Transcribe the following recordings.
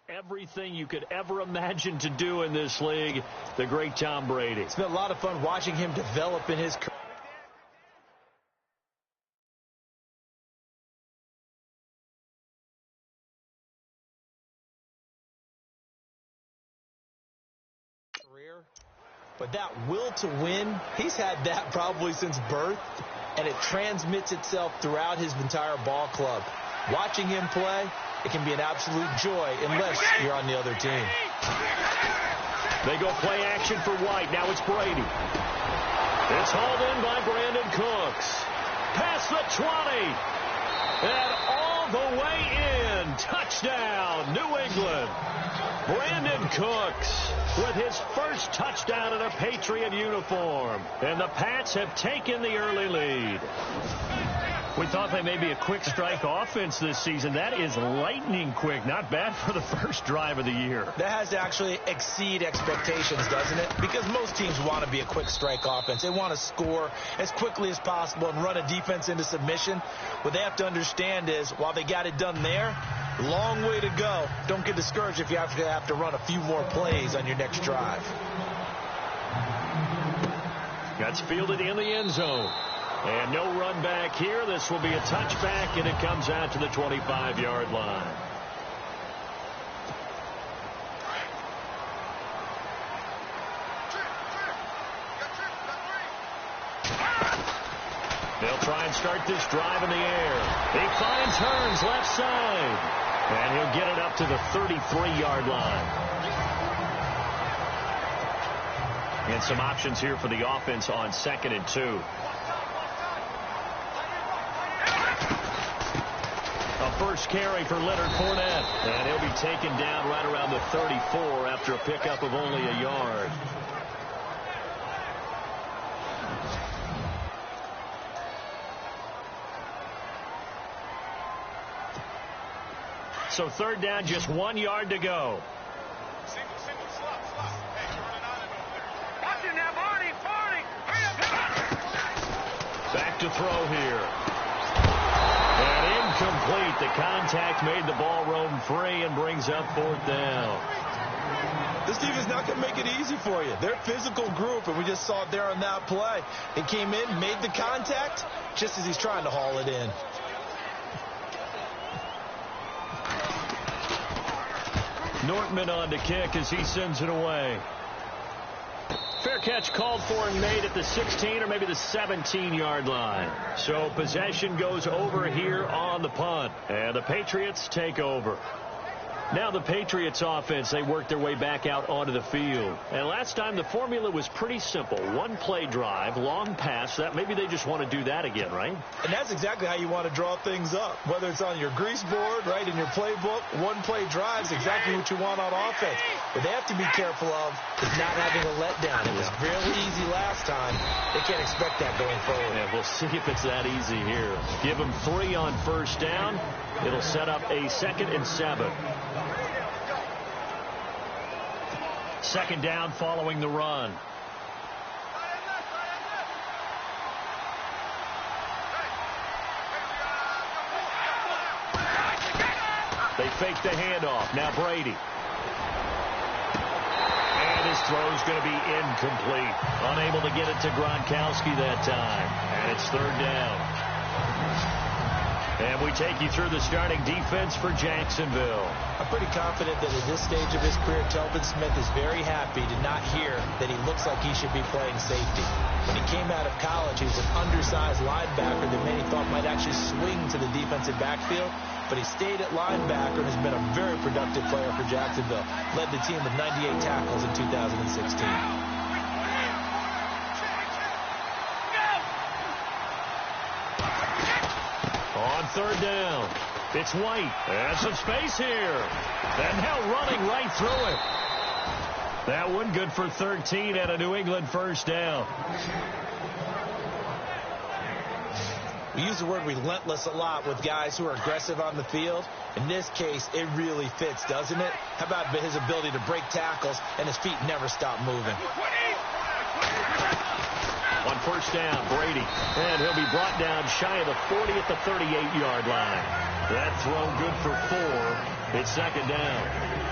Everything you could ever imagine to do in this league, the great Tom Brady. It's been a lot of fun watching him develop in his career. But that will to win, he's had that probably since birth, and it transmits itself throughout his entire ball club. Watching him play, it can be an absolute joy unless you're on the other team. They go play action for White. Now it's Brady. It's hauled in by Brandon Cooks. Past the 20. And all the way in. Touchdown, New England. Brandon Cooks with his first touchdown in a Patriot uniform. And the Pats have taken the early lead. We thought they may be a quick strike offense this season. That is lightning quick. Not bad for the first drive of the year. That has to actually exceed expectations, doesn't it? Because most teams want to be a quick strike offense. They want to score as quickly as possible and run a defense into submission. What they have to understand is, while they got it done there, long way to go. Don't get discouraged if you have to run a few more plays on your next drive. That's fielded in the end zone. And no run back here. This will be a touchback, and it comes out to the 25-yard line. They'll try and start this drive in the air. He finds Hearns left side. And he'll get it up to the 33-yard line. And some options here for the offense on 2nd and 2. First carry for Leonard Fournette. And he'll be taken down right around the 34 after a pickup of only a yard. So 3rd down, just 1 yard to go. Single, slot. Hey, you're running on it over there. Watch him now, Barney. Hurry up. Back to throw here. And incomplete. The contact made the ball roam free and brings up 4th down. This team is not going to make it easy for you. They're a physical group, and we just saw it there on that play. He came in, made the contact, just as he's trying to haul it in. Nortman on to kick as he sends it away. Fair catch called for and made at the 16 or maybe the 17-yard line. So possession goes over here on the punt. And the Patriots take over. Now the Patriots offense, they work their way back out onto the field. And last time the formula was pretty simple. 1-play drive, long pass. That maybe they just want to do that again, right? And that's exactly how you want to draw things up. Whether it's on your grease board, right, in your playbook, 1-play drive is exactly what you want on offense. What they have to be careful of is not having a letdown. It was really easy last time. They can't expect that going forward. Yeah, we'll see if it's that easy here. Give them 3 on 1st down. It'll set up a 2nd and 7. 2nd down following the run. They fake the handoff. Now Brady. And his throw's going to be incomplete. Unable to get it to Gronkowski that time. And it's 3rd down. And we take you through the starting defense for Jacksonville. I'm pretty confident that at this stage of his career, Telvin Smith is very happy to not hear that he looks like he should be playing safety. When he came out of college, he was an undersized linebacker that many thought might actually swing to the defensive backfield. But he stayed at linebacker and has been a very productive player for Jacksonville. Led the team with 98 tackles in 2016. On 3rd down, it's White. There's some space here. And now running right through it. That one good for 13 and a New England 1st down. We use the word relentless a lot with guys who are aggressive on the field. In this case, it really fits, doesn't it? How about his ability to break tackles and his feet never stop moving? On 1st down, Brady. And he'll be brought down shy of the 40 at the 38-yard line. That throw good for 4. It's 2nd down.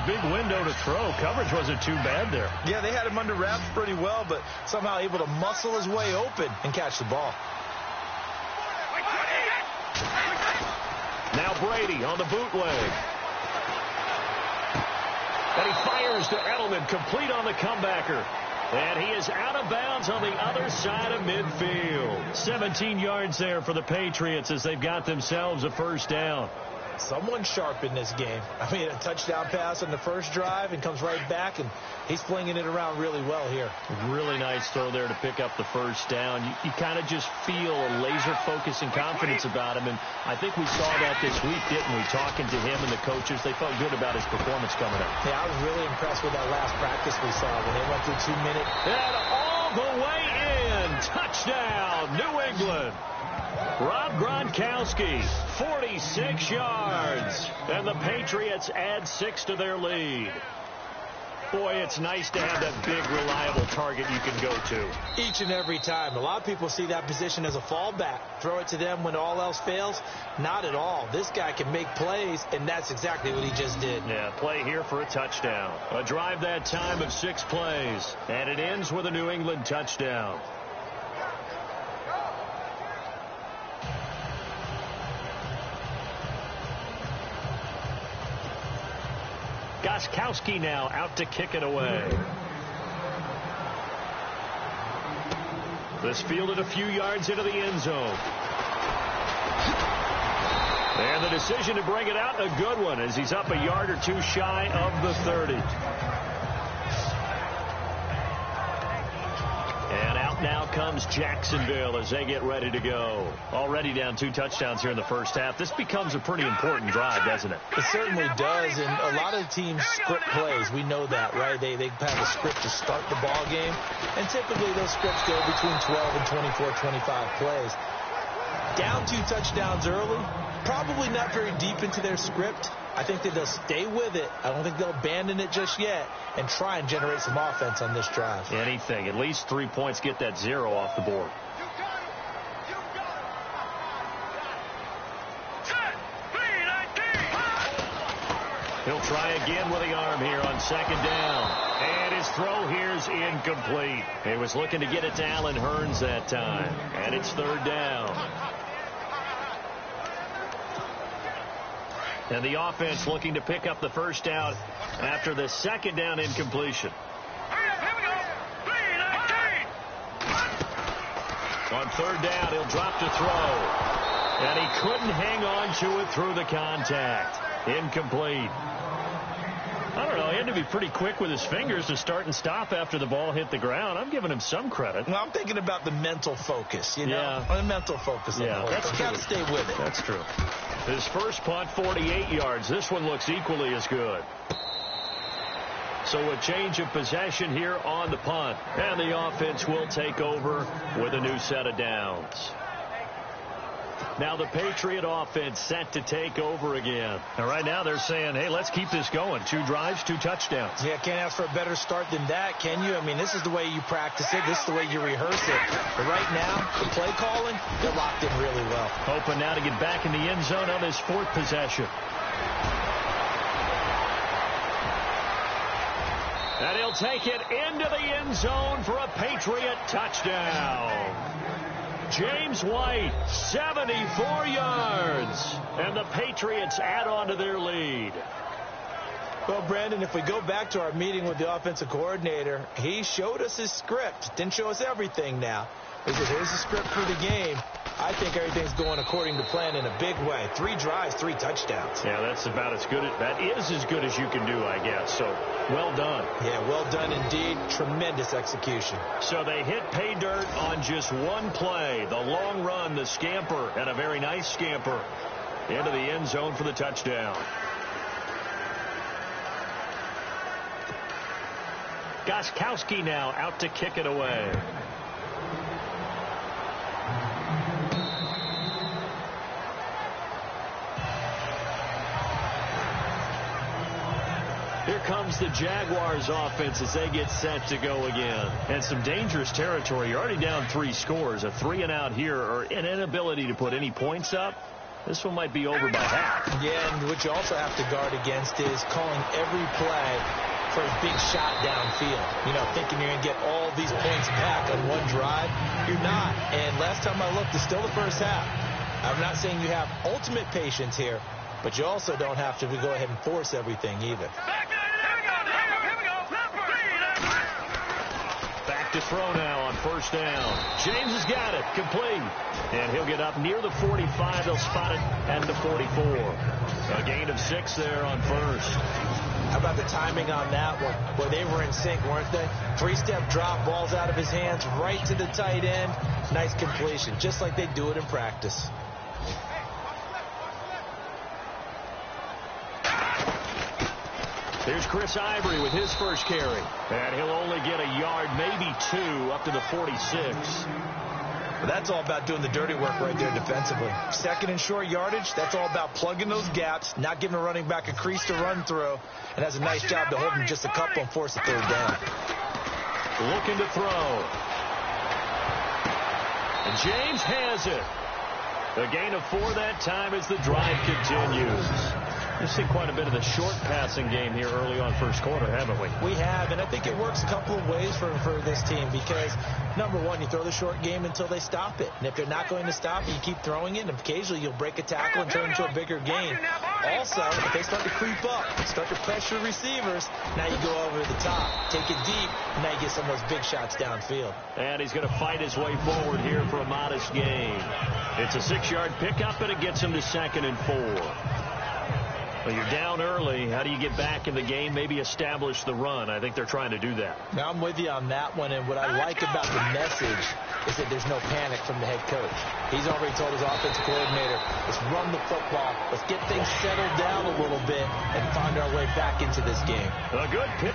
big window to throw. Coverage wasn't too bad there. Yeah, they had him under wraps pretty well, but somehow able to muscle his way open and catch the ball. Now Brady on the bootleg. And he fires to Edelman, complete on the comebacker. And he is out of bounds on the other side of midfield. 17 yards there for the Patriots as they've got themselves a first down. Someone sharp in this game. I mean, a touchdown pass on the first drive and comes right back, and he's flinging it around really well here. Really nice throw there to pick up the first down. You kind of just feel a laser focus and confidence about him, and I think we saw that this week, didn't we? Talking to him and the coaches, they felt good about his performance coming up. Yeah, I was really impressed with that last practice we saw when they went through 2 minutes. And all the way in. Touchdown, New England. Rob Gronkowski, 46 yards. And the Patriots add 6 to their lead. Boy, it's nice to have that big, reliable target you can go to. Each and every time. A lot of people see that position as a fallback. Throw it to them when all else fails. Not at all. This guy can make plays, and that's exactly what he just did. Yeah, play here for a touchdown. A drive that time of 6 plays. And it ends with a New England touchdown. Gronkowski now out to kick it away. This fielded a few yards into the end zone. And the decision to bring it out, a good one, as he's up a yard or two shy of the 30. And out now comes Jacksonville as they get ready to go. Already down 2 touchdowns here in the first half. This becomes a pretty important drive, doesn't it? It certainly does, and a lot of teams script plays. We know that, right? They have a script to start the ball game, and typically those scripts go between 12 and 24, 25 plays. Down 2 touchdowns early, probably not very deep into their script. I think that they'll stay with it. I don't think they'll abandon it just yet and try and generate some offense on this drive. Anything. At least 3 points, get that 0 off the board. He'll try again with the arm here on second down. And his throw here's incomplete. He was looking to get it to Allen Hurns that time. And it's third down. And the offense looking to pick up the first down after the second down incompletion. On third down, he'll drop to throw. And he couldn't hang on to it through the contact. Incomplete. I don't know. He had to be pretty quick with his fingers to start and stop after the ball hit the ground. I'm giving him some credit. Well, I'm thinking about the mental focus, you know? Yeah. The mental focus. Yeah, that's true. Got to stay with it. That's true. His first punt, 48 yards. This one looks equally as good. So a change of possession here on the punt. And the offense will take over with a new set of downs. Now the Patriot offense set to take over again. And right now they're saying, hey, let's keep this going. 2 drives, 2 touchdowns. Yeah, can't ask for a better start than that, can you? I mean, this is the way you practice it. This is the way you rehearse it. But right now, the play calling, they're locked in really well. Hoping now to get back in the end zone on his 4th possession. And he'll take it into the end zone for a Patriot touchdown. James White, 74 yards. And the Patriots add on to their lead. Well, Brandon, if we go back to our meeting with the offensive coordinator, he showed us his script. Didn't show us everything now. He said, here's the script for the game. I think everything's going according to plan in a big way. 3 drives, 3 touchdowns. Yeah, that's about as good. That is as good as you can do, I guess. So, well done. Yeah, well done indeed. Tremendous execution. So they hit pay dirt on just 1 play. The long run, the scamper, and a very nice scamper into the end zone for the touchdown. Gronkowski now out to kick it away. Here comes the Jaguars offense as they get set to go again. And some dangerous territory. You're already down 3 scores. A 3-and-out here or an inability to put any points up. This one might be over by half. Yeah, and what you also have to guard against is calling every play for a big shot downfield. You know, thinking you're going to get all these points back on one drive. You're not. And last time I looked, it's still the first half. I'm not saying you have ultimate patience here, but you also don't have to go ahead and force everything either. Back to throw now on first down. James has got it. Complete. And he'll get up near the 45. They'll spot it at the 44. A gain of 6 there on first. How about the timing on that one? Boy, they were in sync, weren't they? 3-step drop, balls out of his hands, right to the tight end. Nice completion, just like they do it in practice. Here's Chris Ivory with his first carry. And he'll only get a yard, maybe 2, up to the 46. Well, that's all about doing the dirty work right there defensively. Second and short yardage, that's all about plugging those gaps, not giving a running back a crease to run through, and has a nice job to hold him just a couple and force a third down. Looking to throw. And James has it. A gain of 4 that time as the drive continues. We've seen quite a bit of the short passing game here early on first quarter, haven't we? We have, and I think it works a couple of ways for this team because, number one, you throw the short game until they stop it. And if they're not going to stop it, you keep throwing it, and occasionally you'll break a tackle and turn it into a bigger game. Also, if they start to creep up, start to pressure receivers, now you go over the top, take it deep, and now you get some of those big shots downfield. And he's going to fight his way forward here for a modest gain. It's a 6-yard pickup, and it gets him to 2nd and 4. Well, you're down early. How do you get back in the game? Maybe establish the run. I think they're trying to do that. Now, I'm with you on that one, and what I like about the message is that there's no panic from the head coach. He's already told his offensive coordinator, let's run the football, let's get things settled down a little bit, and find our way back into this game. A good pick.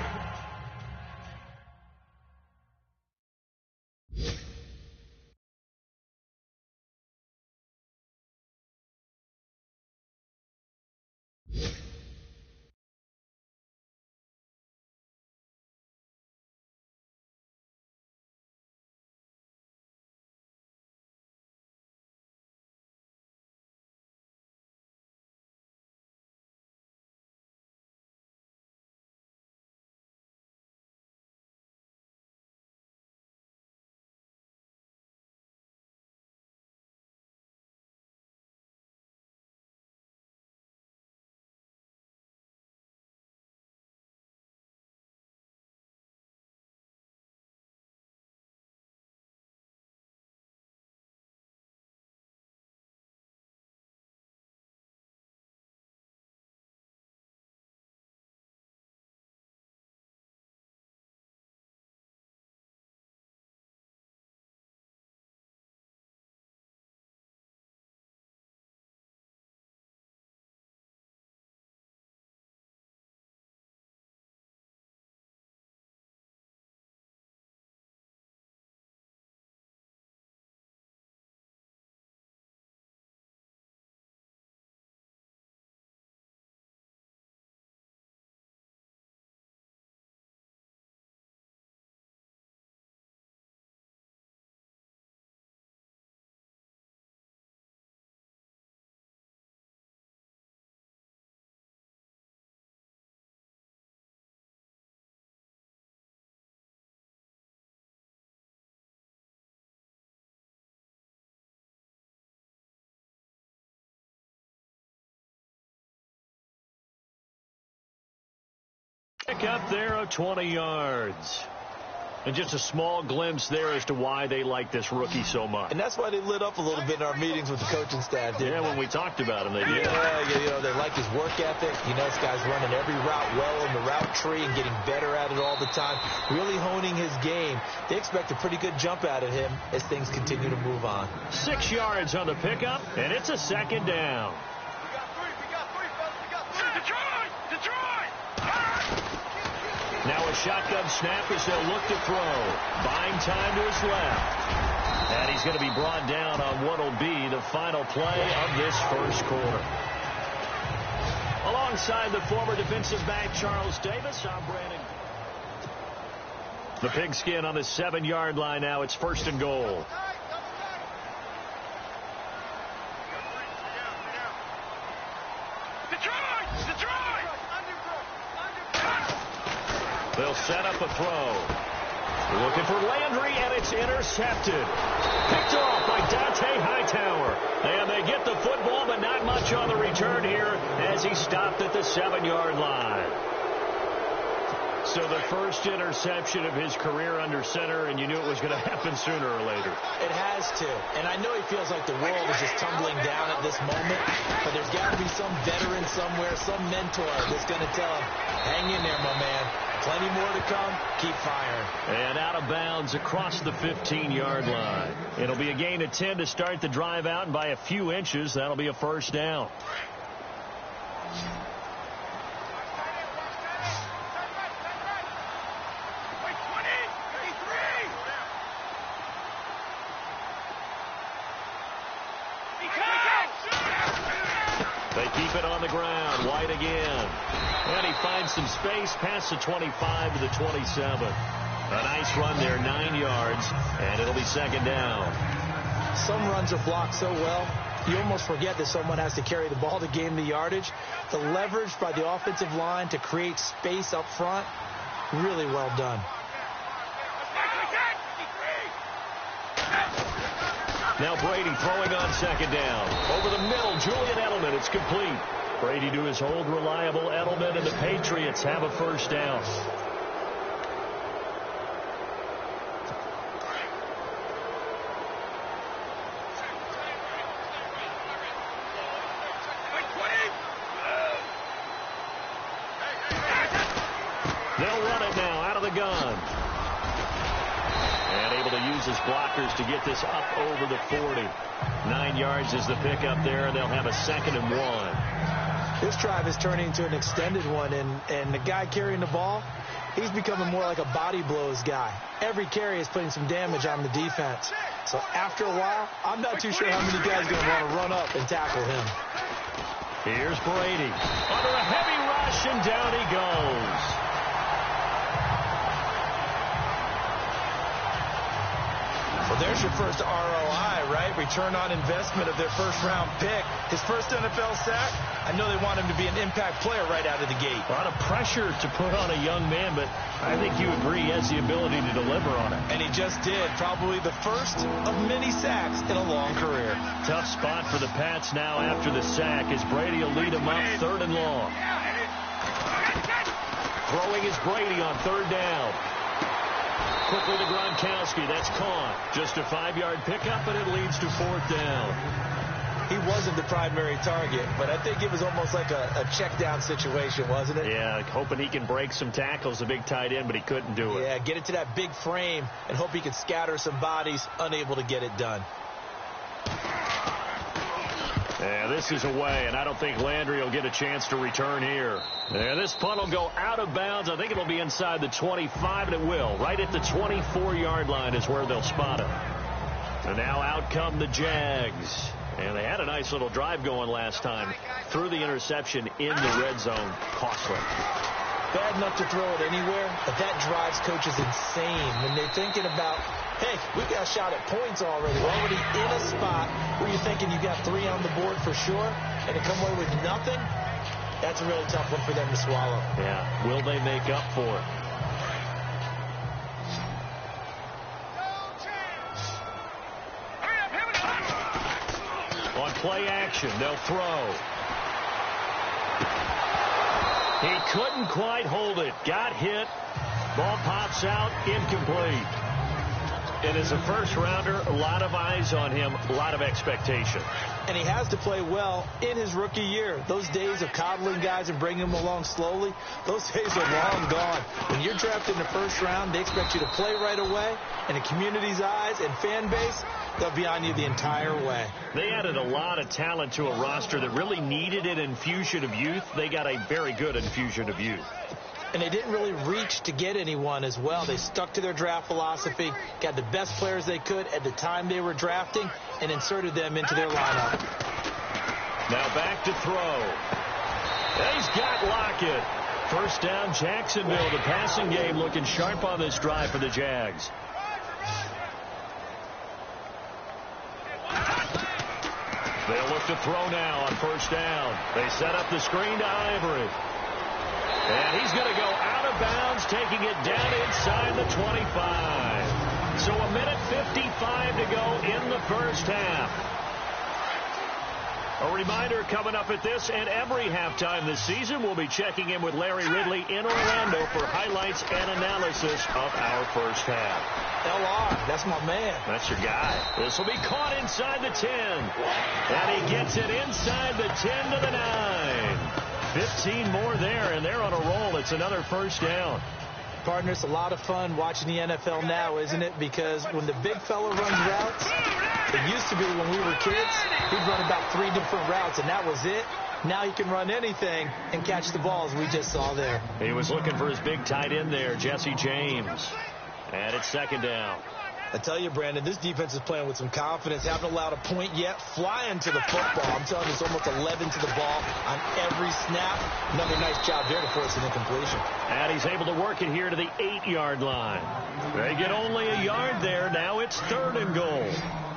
Pick up there of 20 yards. And just a small glimpse there as to why they like this rookie so much. And that's why they lit up a little bit in our meetings with the coaching staff. Yeah, when we talked about him, they did. Yeah, you know, they like his work ethic. You know, this guy's running every route well in the route tree and getting better at it all the time, really honing his game. They expect a pretty good jump out of him as things continue to move on. 6 yards on the pickup, and it's a 2nd down. We got three, fellas. Detroit! Now a shotgun snap as they'll look to throw. Buying time to his left. And he's going to be brought down on what will be the final play of this first quarter. Alongside the former defensive back Charles Davis, I'm Brandon. The pigskin on the 7-yard line now. It's 1st and goal. They'll set up a throw. Looking for Landry, and it's intercepted. Picked off by Dante Hightower. And they get the football, but not much on the return here as he stopped at the 7-yard line. So the first interception of his career under center, and you knew it was going to happen sooner or later. It has to. And I know he feels like the world is just tumbling down at this moment, but there's got to be some veteran somewhere, some mentor that's going to tell him, hang in there, my man. Plenty more to come. Keep firing. And out of bounds across the 15-yard line. It'll be a gain of 10 to start the drive out, and by a few inches, that'll be a first down. They keep it on the ground. White again. And he finds some space past the 25 to the 27. A nice run there, 9 yards, and it'll be second down. Some runs are blocked so well, you almost forget that someone has to carry the ball to gain the yardage. The leverage by the offensive line to create space up front, really well done. Now Brady throwing on second down. Over the middle, Julian Edelman. It's complete. Brady to his old reliable Edelman, and the Patriots have a first down. They'll run it now out of the gun. And able to use his blockers to get this up over the 40. 9 yards is the pickup there, and they'll have a 2nd and 1. This drive is turning into an extended one, and the guy carrying the ball, he's becoming more like a body blows guy. Every carry is putting some damage on the defense. So after a while, I'm not too sure how many guys are going to want to run up and tackle him. Here's Brady. Under a heavy rush, and down he goes. Well, there's your first ROI, right? Return on investment of their first-round pick. His first NFL sack, I know they want him to be an impact player right out of the gate. A lot of pressure to put on a young man, but I think you agree he has the ability to deliver on it. And he just did. Probably the first of many sacks in a long career. Tough spot for the Pats now after the sack as Brady will lead them up 3rd and long. Throwing is Brady on 3rd down. Quickly to Gronkowski. That's caught. Just a 5-yard pickup, and it leads to 4th down. He wasn't the primary target, but I think it was almost like a check down situation, wasn't it? Yeah, hoping he can break some tackles, a big tight end, but he couldn't do it. Yeah, get into that big frame and hope he can scatter some bodies, unable to get it done. Yeah, this is away, and I don't think Landry will get a chance to return here. Yeah, this punt will go out of bounds. I think it'll be inside the 25, and it will. Right at the 24-yard line is where they'll spot it. And now out come the Jags. And they had a nice little drive going last time. Threw the interception in the red zone. Costly. Bad enough to throw it anywhere, but that drives coaches insane when they're thinking about, hey, we got a shot at points already. We're already in a spot where you're thinking you got 3 on the board for sure, and to come away with nothing, that's a really tough one for them to swallow. Yeah, will they make up for it? On play action, they'll throw. He couldn't quite hold it. Got hit. Ball pops out. Incomplete. And as a first-rounder, a lot of eyes on him, a lot of expectation. And he has to play well in his rookie year. Those days of coddling guys and bringing them along slowly, those days are long gone. When you're drafted in the first round, they expect you to play right away. And the community's eyes and fan base, they'll be on you the entire way. They added a lot of talent to a roster that really needed an infusion of youth. They got a very good infusion of youth. And they didn't really reach to get anyone as well. They stuck to their draft philosophy, got the best players they could at the time they were drafting, and inserted them into their lineup. Now back to throw. He's got Lockett. First down, Jacksonville. The passing game looking sharp on this drive for the Jags. They'll look to throw now on first down. They set up the screen to Ivory. And he's going to go out of bounds, taking it down inside the 25. So a minute 55 to go in the first half. A reminder coming up at this and every halftime this season, we'll be checking in with Larry Ridley in Orlando for highlights and analysis of our first half. LR, that's my man. That's your guy. This will be caught inside the 10. And he gets it inside the 10 to the 9. 15 more there, and they're on a roll. It's another first down. Partner, it's a lot of fun watching the NFL now, isn't it? Because when the big fella runs routes, it used to be when we were kids, he'd run about 3 different routes, and that was it. Now he can run anything and catch the ball, as we just saw there. He was looking for his big tight end there, Jesse James. And it's second down. I tell you, Brandon, this defense is playing with some confidence. Haven't allowed a point yet. Flying to the football. I'm telling you, it's almost 11 to the ball on every snap. Another nice job there to force an incompletion. And he's able to work it here to the 8-yard line. They get only a yard there. Now it's 3rd and goal.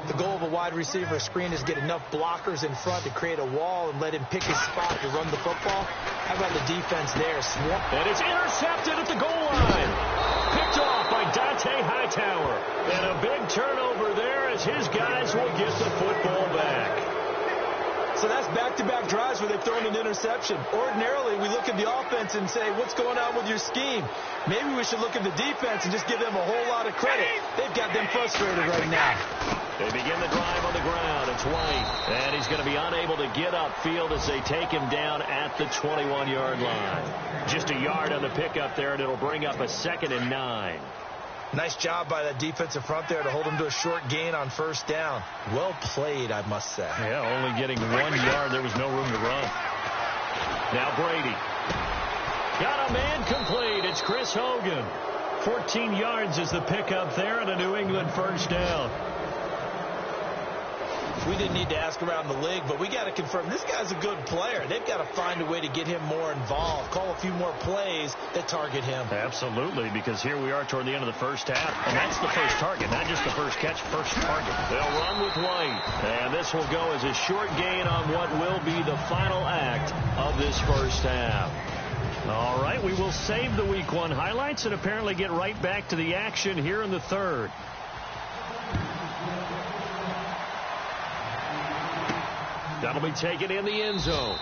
The goal of a wide receiver screen is to get enough blockers in front to create a wall and let him pick his spot to run the football. How about the defense there? And it's intercepted at the goal line. Picked off by Dante Hightower. And a big turnover there as his guys will get the football back. So that's back-to-back drives where they've thrown an interception. Ordinarily, we look at the offense and say, what's going on with your scheme? Maybe we should look at the defense and just give them a whole lot of credit. They've got them frustrated right now. They begin the drive on the ground. It's White. And he's going to be unable to get upfield as they take him down at the 21-yard line. Just a yard on the pickup there, and it'll bring up a 2nd and 9. Nice job by that defensive front there to hold him to a short gain on first down. Well played, I must say. Yeah, only getting 1 yard. There was no room to run. Now Brady. Got a man complete. It's Chris Hogan. 14 yards is the pickup there and a New England first down. We didn't need to ask around the league, but we got to confirm this guy's a good player. They've got to find a way to get him more involved, call a few more plays that target him. Absolutely, because here we are toward the end of the first half, and that's the first target, not just the first catch, first target. They'll run with White, and this will go as a short gain on what will be the final act of this first half. All right, we will save the Week 1 highlights and apparently get right back to the action here in the third. That'll be taken in the end zone.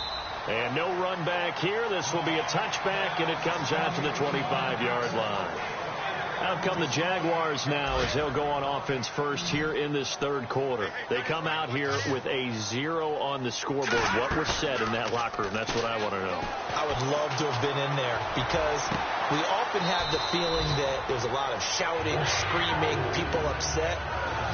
And no run back here. This will be a touchback, and it comes out to the 25-yard line. Out come the Jaguars now as they'll go on offense first here in this third quarter. They come out here with a 0 on the scoreboard. What was said in that locker room? That's what I want to know. I would love to have been in there because we often have the feeling that there's a lot of shouting, screaming, people upset.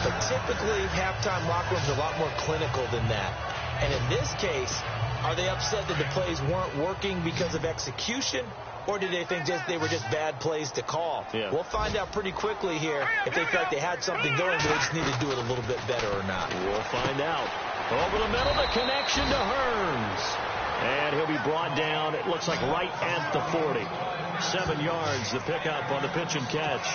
But typically, halftime locker rooms are a lot more clinical than that. And in this case, are they upset that the plays weren't working because of execution? Or do they think they were just bad plays to call? Yeah. We'll find out pretty quickly here if they feel like they had something going, but they just need to do it a little bit better or not. We'll find out. Over the middle, the connection to Hearns. And he'll be brought down, it looks like right at the 40. 7 yards, the pickup on the pitch and catch.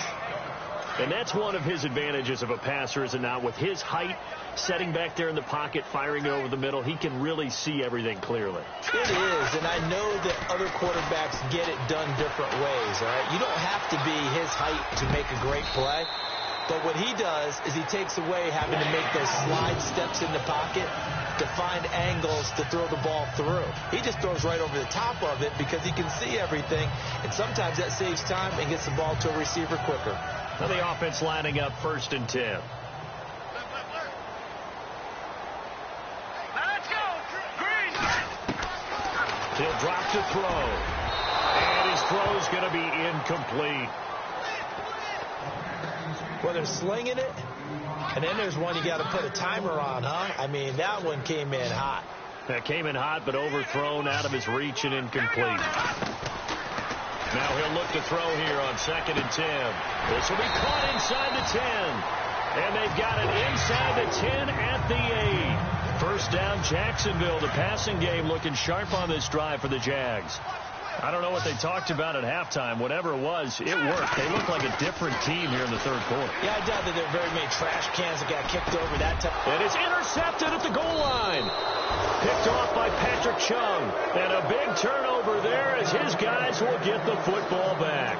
And that's one of his advantages of a passer, is it not? With his height, setting back there in the pocket, firing over the middle, he can really see everything clearly. It is, and I know that other quarterbacks get it done different ways, all right? You don't have to be his height to make a great play. But what he does is he takes away having to make those slide steps in the pocket to find angles to throw the ball through. He just throws right over the top of it because he can see everything, and sometimes that saves time and gets the ball to a receiver quicker. Now the offense lining up 1st and 10. Let's go. Green. He'll drop to throw. And his throw's going to be incomplete. Well, they're slinging it, and then there's one you got to put a timer on, huh? I mean, that one came in hot. That came in hot, but overthrown out of his reach and incomplete. Now he'll look to throw here on 2nd and 10. This will be caught inside the 10. And they've got it inside the 10 at the 8. First down, Jacksonville. The passing game looking sharp on this drive for the Jags. I don't know what they talked about at halftime. Whatever it was, it worked. They look like a different team here in the third quarter. Yeah, I doubt that there are very many trash cans that got kicked over that time. And it's intercepted at the goal line. Picked off by Patrick Chung. And a big turnover there as his guys will get the football back.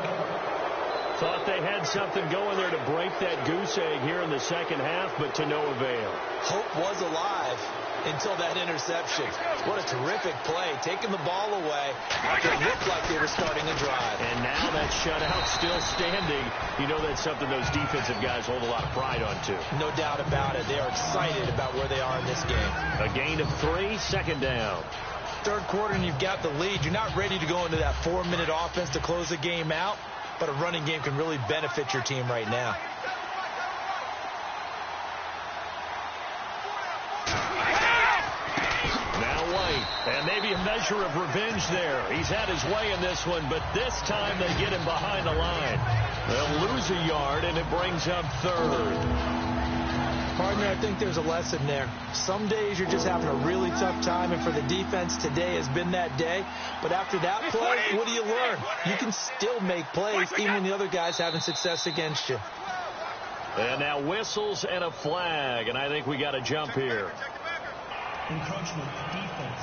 Thought they had something going there to break that goose egg here in the second half, but to no avail. Hope was alive until that interception. What a terrific play, taking the ball away after it looked like they were starting a drive. And now that shutout still standing. You know that's something those defensive guys hold a lot of pride on, too. No doubt about it. They are excited about where they are in this game. A gain of 3, second down. Third quarter and you've got the lead. You're not ready to go into that 4-minute offense to close the game out, but a running game can really benefit your team right now. And maybe a measure of revenge there. He's had his way in this one, but this time they get him behind the line. They'll lose a yard, and it brings up third. Partner, I think there's a lesson there. Some days you're just having a really tough time, and for the defense, today has been that day. But after that play, what do you learn? You can still make plays even when the other guy's having success against you. And now whistles and a flag, and I think we got a jump here. Encroachment defense.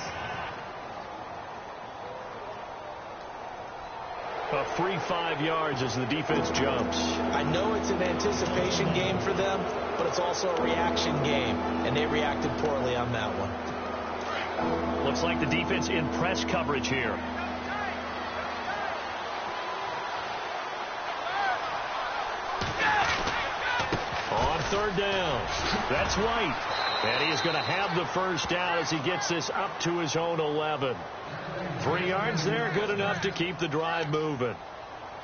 A free 5 yards as the defense jumps. I know it's an anticipation game for them, but it's also a reaction game, and they reacted poorly on that one. Looks like the defense in press coverage here. On third down, that's White. And he is going to have the first down as he gets this up to his own 11. 3 yards there, good enough to keep the drive moving.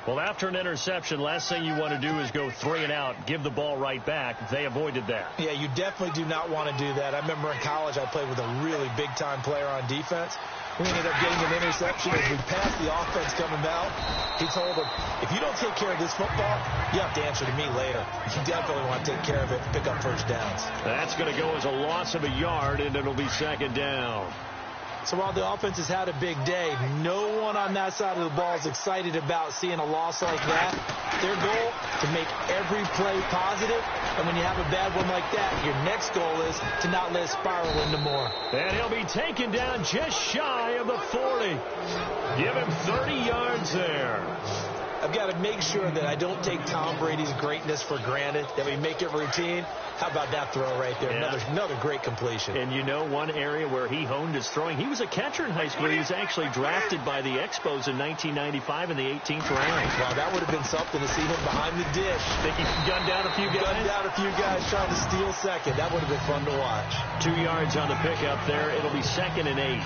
Well, after an interception, last thing you want to do is go 3 and out, give the ball right back. They avoided that. Yeah, you definitely do not want to do that. I remember in college I played with a really big-time player on defense. We ended up getting an interception as we passed the offense coming out. He told him, if you don't take care of this football, you have to answer to me later. You definitely want to take care of it and pick up first downs. That's going to go as a loss of a yard, and it'll be second down. So while the offense has had a big day, no one on that side of the ball is excited about seeing a loss like that. Their goal, to make every play positive, and when you have a bad one like that, your next goal is to not let it spiral into more. And he'll be taken down just shy of the 40. Give him 30 yards there. I've got to make sure that I don't take Tom Brady's greatness for granted, that we make it routine. How about that throw right there? Yeah. Another great completion. And you know one area where he honed his throwing? He was a catcher in high school. He was actually drafted by the Expos in 1995 in the 18th round. Wow, that would have been something to see him behind the dish. Think he gunned down a few guys? Gunned down a few guys trying to steal second. That would have been fun to watch. 2 yards on the pickup there. It'll be 2nd and 8.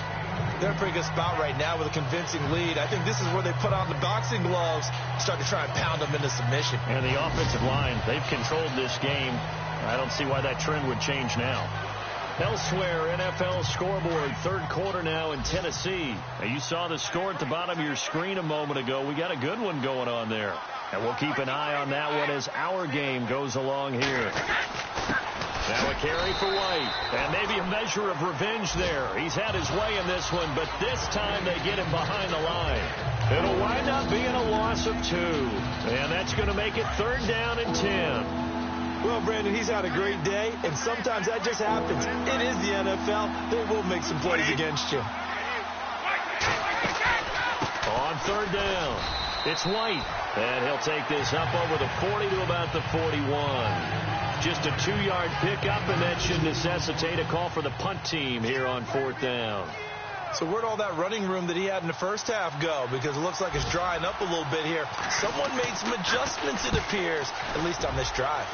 They're in a pretty good spot right now with a convincing lead. I think this is where they put on the boxing gloves and start to try and pound them into submission. And the offensive line, they've controlled this game. I don't see why that trend would change now. Elsewhere, NFL scoreboard, third quarter now in Tennessee. Now, you saw the score at the bottom of your screen a moment ago. We got a good one going on there. And we'll keep an eye on that one as our game goes along here. Now a carry for White. And maybe a measure of revenge there. He's had his way in this one, but this time they get him behind the line. It'll wind up being a loss of 2. And that's going to make it 3rd down and 10. Well, Brandon, he's had a great day, and sometimes that just happens. It is the NFL. They will make some plays against you. On 3rd down, it's White. And he'll take this up over the 40 to about the 41. Just a 2-yard pickup, and that should necessitate a call for the punt team here on 4th down. So where'd all that running room that he had in the first half go? Because it looks like it's drying up a little bit here. Someone made some adjustments, it appears, at least on this drive.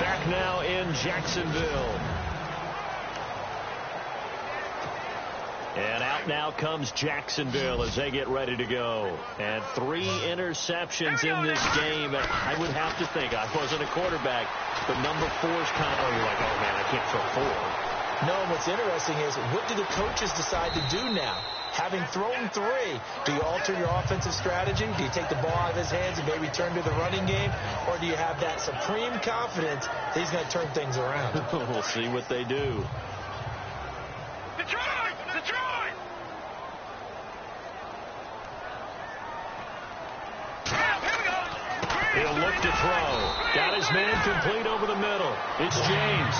Back now in Jacksonville. And out now comes Jacksonville as they get ready to go. And 3 interceptions in this game. And I would have to think, I wasn't a quarterback, but number 4 is kind of, you're like, oh man, I can't throw 4. No, and what's interesting is, what do the coaches decide to do now? Having thrown 3, do you alter your offensive strategy? Do you take the ball out of his hands and maybe turn to the running game? Or do you have that supreme confidence that he's going to turn things around? We'll see what they do. He'll look to throw. Got his man complete over the middle. It's James.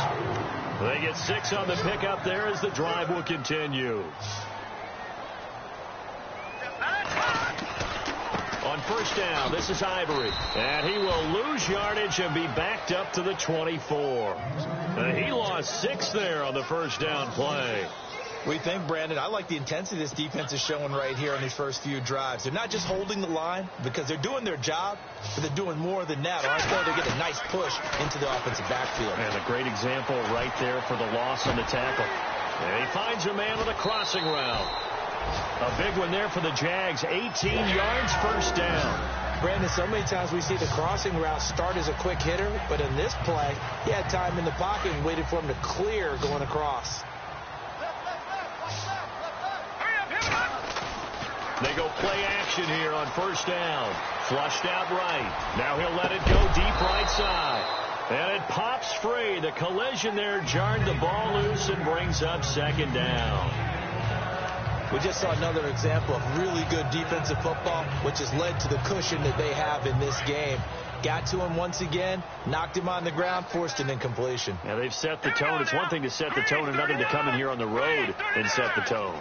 They get 6 on the pickup there as the drive will continue. On first down, this is Ivory. And he will lose yardage and be backed up to the 24. He lost 6 there on the first down play. What do you think, Brandon? I like the intensity this defense is showing right here on these first few drives. They're not just holding the line because they're doing their job, but they're doing more than that. On third, they get a nice push into the offensive backfield. And a great example right there for the loss on the tackle. And he finds a man with a crossing route. A big one there for the Jags. 18 yards, first down. Brandon, so many times we see the crossing route start as a quick hitter, but in this play, he had time in the pocket and waited for him to clear going across. They go play action here on first down. Flushed out right. Now he'll let it go deep right side. And it pops free. The collision there jarred the ball loose and brings up second down. We just saw another example of really good defensive football, which has led to the cushion that they have in this game. Got to him once again, knocked him on the ground, forced an incompletion. Now they've set the tone. It's one thing to set the tone, another to come in here on the road and set the tone.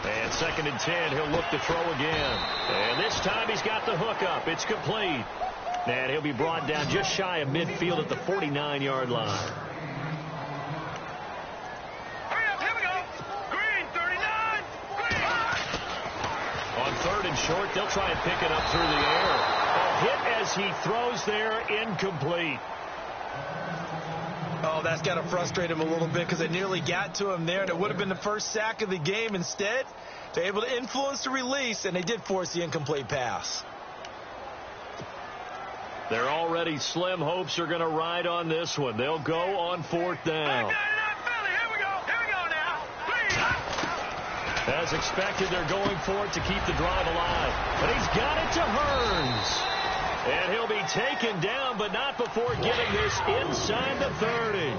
And 2nd and 10, he'll look to throw again. And this time he's got the hook up. It's complete. And he'll be brought down just shy of midfield at the 49-yard line. Here we go. Green, 39. Green. On 3rd and short, they'll try and pick it up through the air. A hit as he throws there, incomplete. Oh, that's got to frustrate him a little bit because they nearly got to him there, and it would have been the first sack of the game. Instead, they're able to influence the release, and they did force the incomplete pass. Their already slim hopes are going to ride on this one. They'll go on 4th down. Here we go now. Green. As expected, they're going for it to keep the drive alive. But he's got it to Hearns. And he'll be taken down, but not before getting this inside the 30.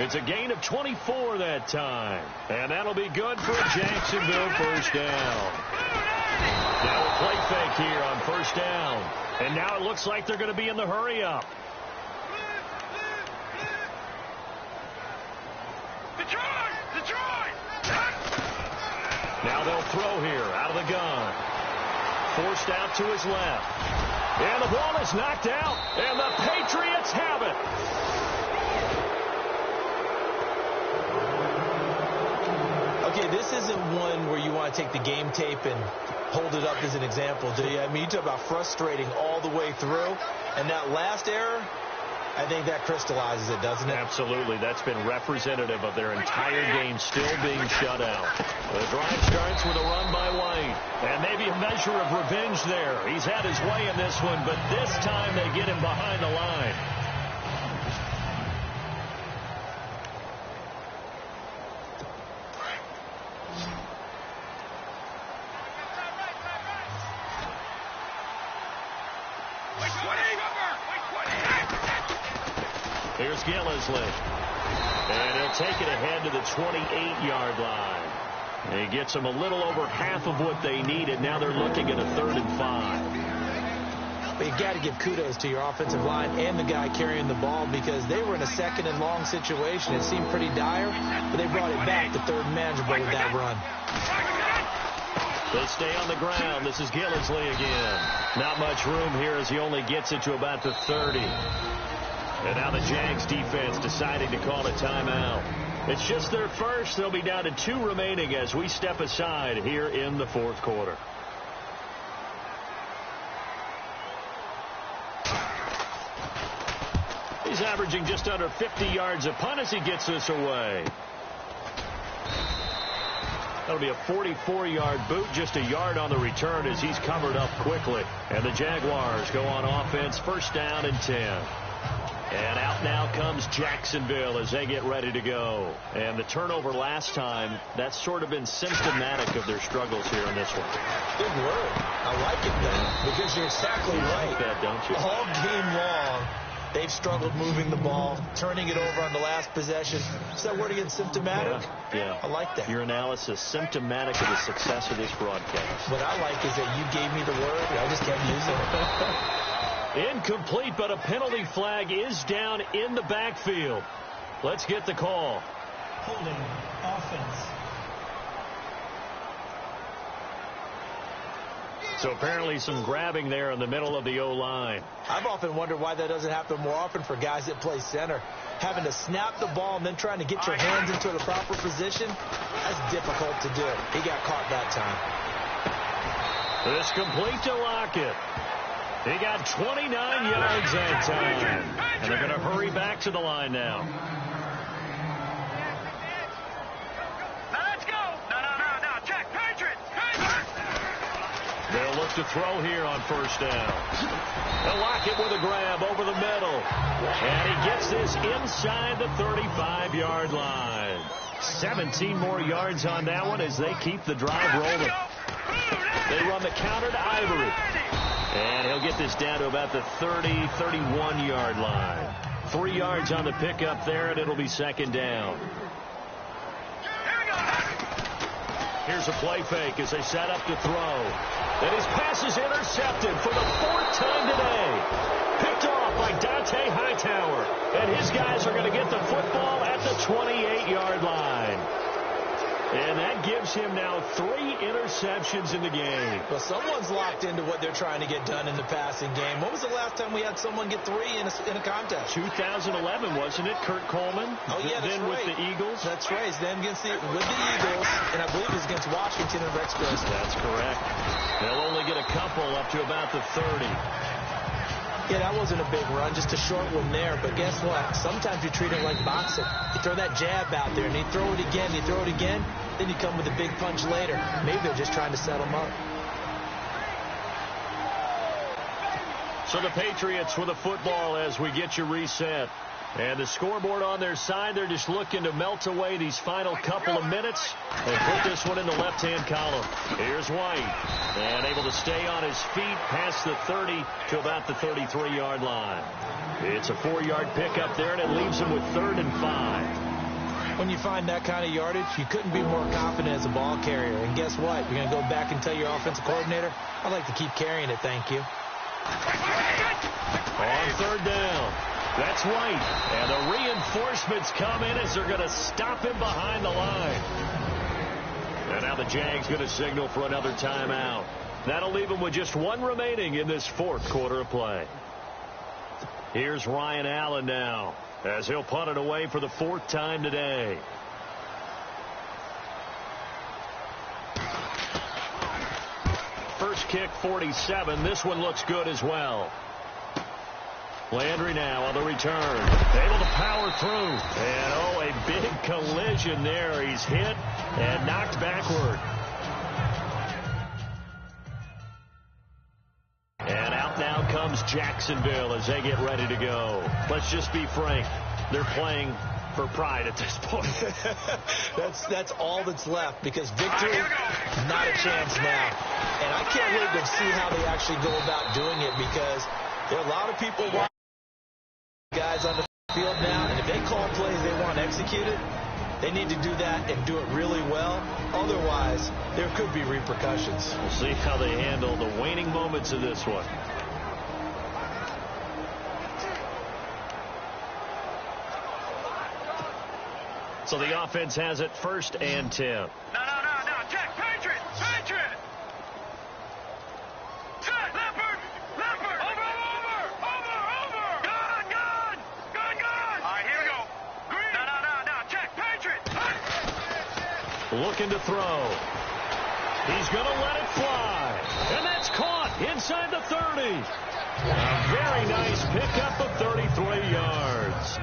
It's a gain of 24 that time. And that'll be good for a Jacksonville first down. Now a play fake here on first down. And now it looks like they're going to be in the hurry-up. Detroit! Now they'll throw here out of the gun. Forced out to his left. And the ball is knocked out, and the Patriots have it. Okay, this isn't one where you want to take the game tape and hold it up as an example, do you? I mean, you talk about frustrating all the way through, and that last error, I think that crystallizes it, doesn't it? Absolutely. That's been representative of their entire game still being shut out. The drive starts with a run by White. And maybe a measure of revenge there. He's had his way in this one, but this time they get him behind the line. Here's Gillisley. And he'll take it ahead to the 28-yard line. And he gets them a little over half of what they needed. Now they're looking at a 3rd and 5. But you got to give kudos to your offensive line and the guy carrying the ball because they were in a 2nd and long situation. It seemed pretty dire, but they brought it back to 3rd and manageable with that run. They stay on the ground. This is Gillisley again. Not much room here as he only gets it to about the 30. And now the Jags defense deciding to call a timeout. It's just their first. They'll be down to 2 remaining as we step aside here in the 4th quarter. He's averaging just under 50 yards a punt as he gets this away. That'll be a 44-yard boot, just a yard on the return as he's covered up quickly. And the Jaguars go on offense, first down and 10. And out now comes Jacksonville as they get ready to go. And the turnover last time, that's sort of been symptomatic of their struggles here in this one. Good word. I like it, though, because you're exactly right. You like that, don't you? All game long, They've struggled moving the ball, turning it over on the last possession. Is that word again, symptomatic? Yeah. I like that. Your analysis, symptomatic of the success of this broadcast. What I like is that you gave me the word. I just kept using it. Incomplete, but a penalty flag is down in the backfield. Let's get the call. Holding offense. So apparently some grabbing there in the middle of the O-line. I've often wondered why that doesn't happen more often for guys that play center. Having to snap the ball and then trying to get your hands into the proper position, that's difficult to do. He got caught that time. This complete to Lockett. He got 29 yards that time. And they're going to hurry back to the line now. They'll look to throw here on first down. They'll lock it with a grab over the middle. And he gets this inside the 35-yard line. 17 more yards on that one as they keep the drive rolling. They run the counter to Ivory. And he'll get this down to about the 30, 31-yard line. 3 yards on the pickup there, and it'll be second down. Here's a play fake as they set up to throw. And his pass is intercepted for the 4th time today. Picked off by Dante Hightower. And his guys are going to get the football at the 28-yard line. And that gives him now 3 interceptions in the game. Well, someone's locked into what they're trying to get done in the passing game. When was the last time we had someone get 3 in a contest? 2011, wasn't it? Kurt Coleman? Oh, yeah, that's then right. with the Eagles? That's right. It's then with the Eagles, and I believe it was against Washington and Rex Grossman. That's correct. They'll only get a couple up to about the 30. Yeah, that wasn't a big run, just a short one there. But guess what? Sometimes you treat it like boxing. You throw that jab out there, and you throw it again, you throw it again, then you come with a big punch later. Maybe they're just trying to set them up. So the Patriots with the football as we get you reset. And the scoreboard on their side, they're just looking to melt away these final couple of minutes and put this one in the left-hand column. Here's White, and able to stay on his feet past the 30 to about the 33-yard line. It's a 4-yard pickup there, and it leaves him with 3rd and 5. When you find that kind of yardage, you couldn't be more confident as a ball carrier. And guess what? You're going to go back and tell your offensive coordinator, I'd like to keep carrying it, thank you. On 3rd down. That's White. And the reinforcements come in as they're going to stop him behind the line. And now the Jags going to signal for another timeout. That'll leave him with just 1 remaining in this 4th quarter of play. Here's Ryan Allen now as he'll punt it away for the 4th time today. First kick 47. This one looks good as well. Landry now on the return. Able to power through. And, oh, a big collision there. He's hit and knocked backward. And out now comes Jacksonville as they get ready to go. Let's just be frank. They're playing for pride at this point. That's all that's left, because victory, not a chance now. And I can't wait to see how they actually go about doing it, because there are a lot of people watching guys on the field now, and if they call plays they want executed, they need to do that and do it really well. Otherwise, there could be repercussions. We'll see how they handle the waning moments of this one. So the offense has it 1st and 10. No, check, Patriot! Set, Leopard! Over! Gun! All right, here we go. Green! No, check, Patriot! Looking to throw. He's going to let it fly. And that's caught inside the 30. A very nice pickup of 33 yards.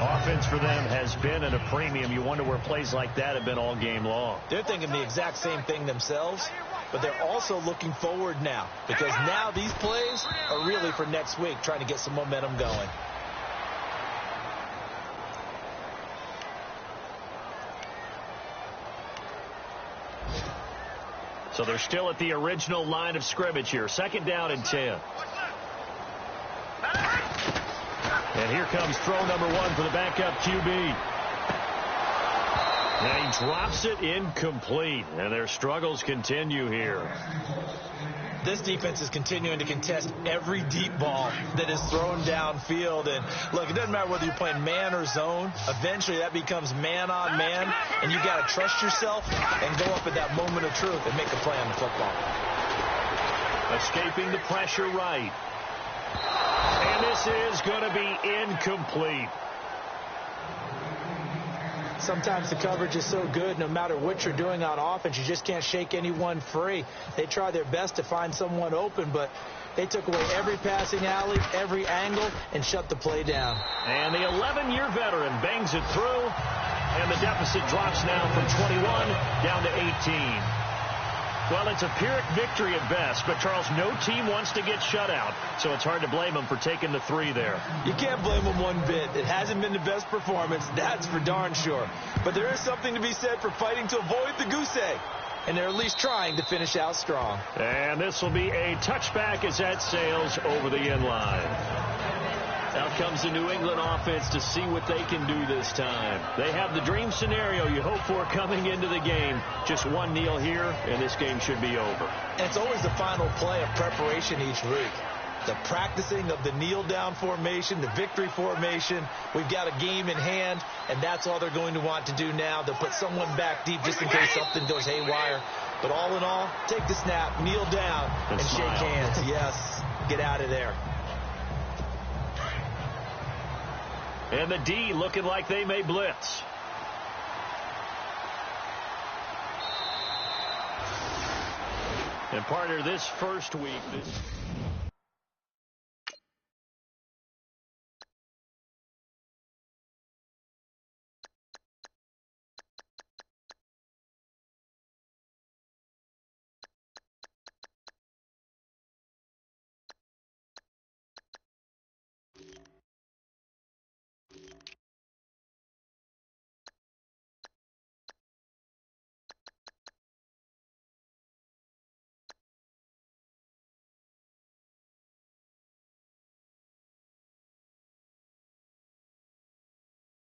Offense for them has been at a premium. You wonder where plays like that have been all game long. They're thinking the exact same thing themselves, but they're also looking forward now, because now these plays are really for next week, trying to get some momentum going. So they're still at the original line of scrimmage here. 2nd down and 10. And here comes throw number 1 for the backup QB. And he drops it incomplete. And their struggles continue here. This defense is continuing to contest every deep ball that is thrown downfield. And look, it doesn't matter whether you're playing man or zone. Eventually that becomes man on man. And you got to trust yourself and go up at that moment of truth and make a play on the football. Escaping the pressure right. And this is going to be incomplete. Sometimes the coverage is so good, no matter what you're doing on offense, you just can't shake anyone free. They try their best to find someone open, but they took away every passing alley, every angle, and shut the play down. And the 11-year veteran bangs it through, and the deficit drops now from 21 down to 18. Well, it's a Pyrrhic victory at best, but, Charles, no team wants to get shut out, so it's hard to blame them for taking the 3 there. You can't blame them one bit. It hasn't been the best performance, that's for darn sure. But there is something to be said for fighting to avoid the goose egg, and they're at least trying to finish out strong. And this will be a touchback as that sails over the end line. Out comes the New England offense to see what they can do this time. They have the dream scenario you hope for coming into the game. Just one kneel here, and this game should be over. And it's always the final play of preparation each week. The practicing of the kneel-down formation, the victory formation. We've got a game in hand, and that's all they're going to want to do now. They'll put someone back deep just in case something goes haywire. But all in all, take the snap, kneel down, and shake hands. Yes, get out of there. And the D looking like they may blitz. And partner, this first week...